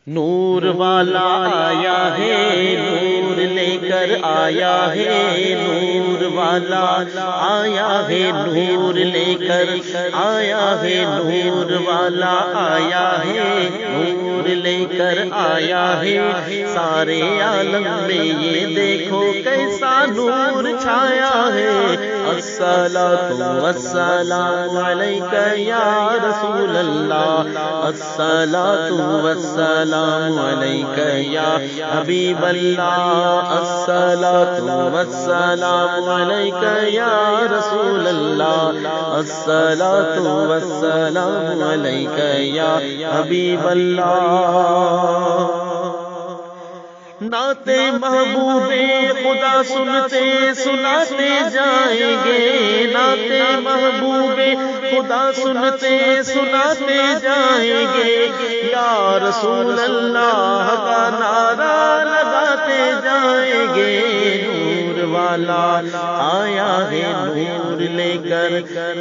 نور والا آیا ہے، نور لے کر آیا ہے، نور والا آیا ہے، نور لے کر آیا ہے، نور والا آیا ہے، نور لے کر آیا ہے، سارے عالم میں یہ دیکھو کیسا نور چھایا ہے۔ الصلاۃ والسلام علیک یا رسول اللہ، الصلاۃ والسلام علیک یا حبیب اللہ، الصلاۃ والسلام علیک یا رسول اللہ، الصلاۃ والسلام علیک یا حبیب اللہ۔ نعت محبوب خدا سنتے سناتے جائیں گے، نعت محبوب خدا سنتے سناتے جائیں گے، یا رسول اللہ کا نعرہ لگاتے جائیں گے۔ نور والا آیا ہے، نور لے کر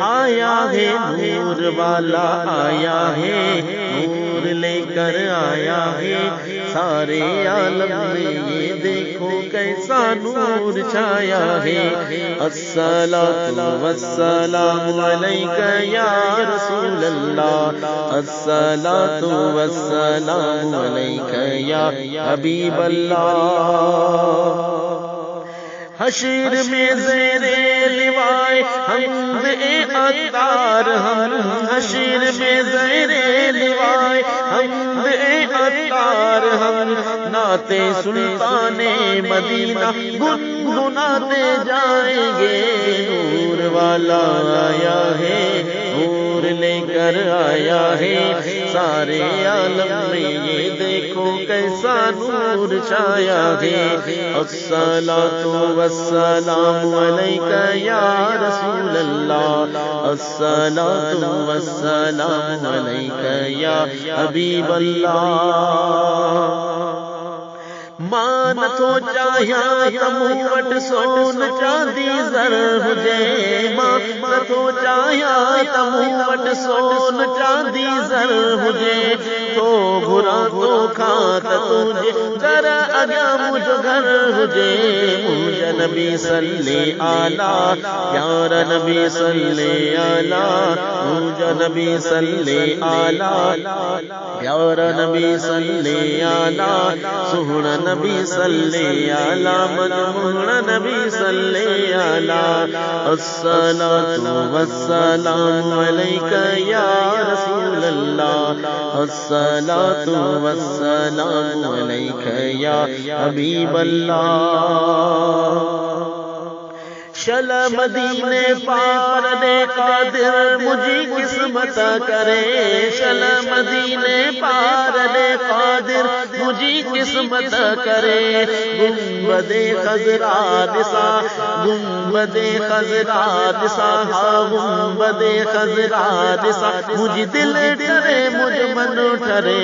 آیا ہے، نور والا آیا ہے، نور لے کر آیا ہے، سارے عالم میں یہ دیکھو کیسا نور چھایا ہے۔ الصلاۃ والسلام علیک یا رسول اللہ، الصلاۃ والسلام علیک یا حبیب اللہ۔ حشر میں زیر لوائے حمد عطار ہم، حشر میں زیر لوائے حمد عطار ہم، نعت سلطان مدینہ گنگناتے جائیں گے۔ نور والا آیا ہے، نور لے کر آیا ہے، سارے عالم میں یہ دیکھو کیسا نور چھایا ہے۔ الصلاۃ والسلام علیک یا رسول اللہ، الصلاۃ والسلام علیک یا حبیب اللہ۔ مانت ہو چاہیا تموٹ سون چاندی زر ہجے، مانت ہو چاہیا تموٹ سون چاندی زر ہجے، تو برا تو کھات تجھے کر اگیا مجھ گھر ہجے۔ مجھ نبی صلی آلہ پیارا نبی صلی آلہ، مجھ نبی صلی آلہ پیارا نبی صلی آلہ، سہنا نبی صلی آلہ منمونا نبی صلی آلہ۔ الصلاۃ والسلام علیک یا رسول اللہ، الصلاۃ والسلام علیک یا حبیب اللہ۔ شل مدینے پار دے قادر مجھے قسمت کرے، شل مدینے پار دے قادر مجھے قسمت کرے، گنبد خضرا دسا گنبد خضرا دسا گنبد خضرا دسا، مجھ دل ٹرے مجھ من ٹرے،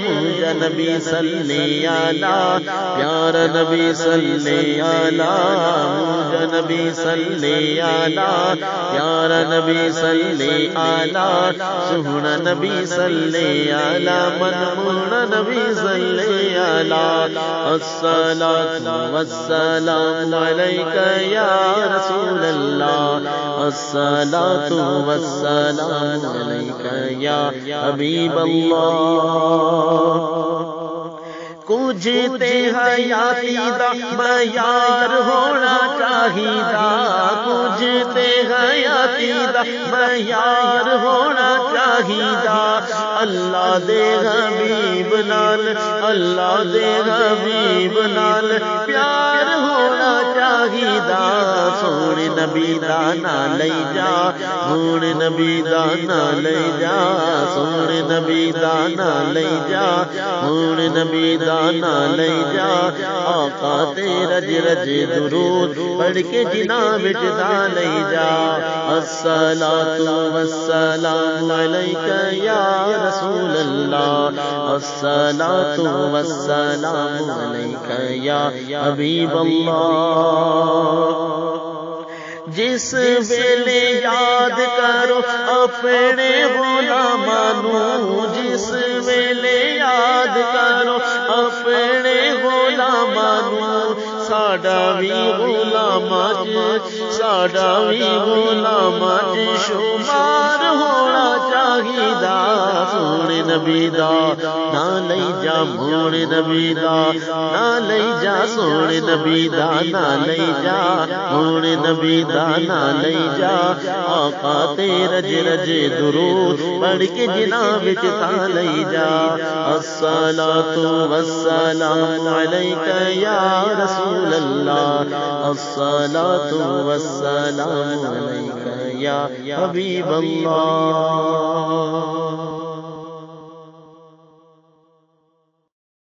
مجھ نبی صلی آلہ پیارا نبی صلی آلہ، مجھ نبی صلی آلہ پیارا نبی صلی آلہ، سہنا نبی صلی آلہ منمونا نبی صلی آلہ۔ الصلاۃ والسلام علیک یا رسول اللہ، الصلاۃ والسلام علیک یا حبیب اللہ۔ کچھ حیاتی دا معیار ہونا چاہیدا، کچھ حیاتی دا معیار ہونا چاہیدا، اللہ دے حبیب نال، اللہ دے حبیب نال پیار ہونا چاہیدا، سونے نبی دا نا لئی جا، سونے نبی دا نا لئی جا، سونے نبی دا نا لئی جا، سونے نبی دا نا لئی جا، آقا تے رج رج درود پڑھ کے جناب جدا لئی جا۔ الصلاۃ والسلام علیک یا رسول اللہ، الصلاۃ والسلام علیک یا حبیب اللہ۔ جس ویلے یاد کرو اپنے غلامانو، جس ویلے یاد کرو ساڈا وی غلاماں ساڈا وی غلاماں شمار ہونا چاہیدا سونے نبی دا نام لئی جا موڑ نبی دا نام لئی جا سونے نبی دا نام لئی جا موڑ نبی دا نام لئی جا آقا تے رج رج درود پڑھ کے جناب وچ تا لئی جا الصلاۃ والسلام علیک یا رسول اللہ الصلاۃ والسلام علیک یا حبیب اللہ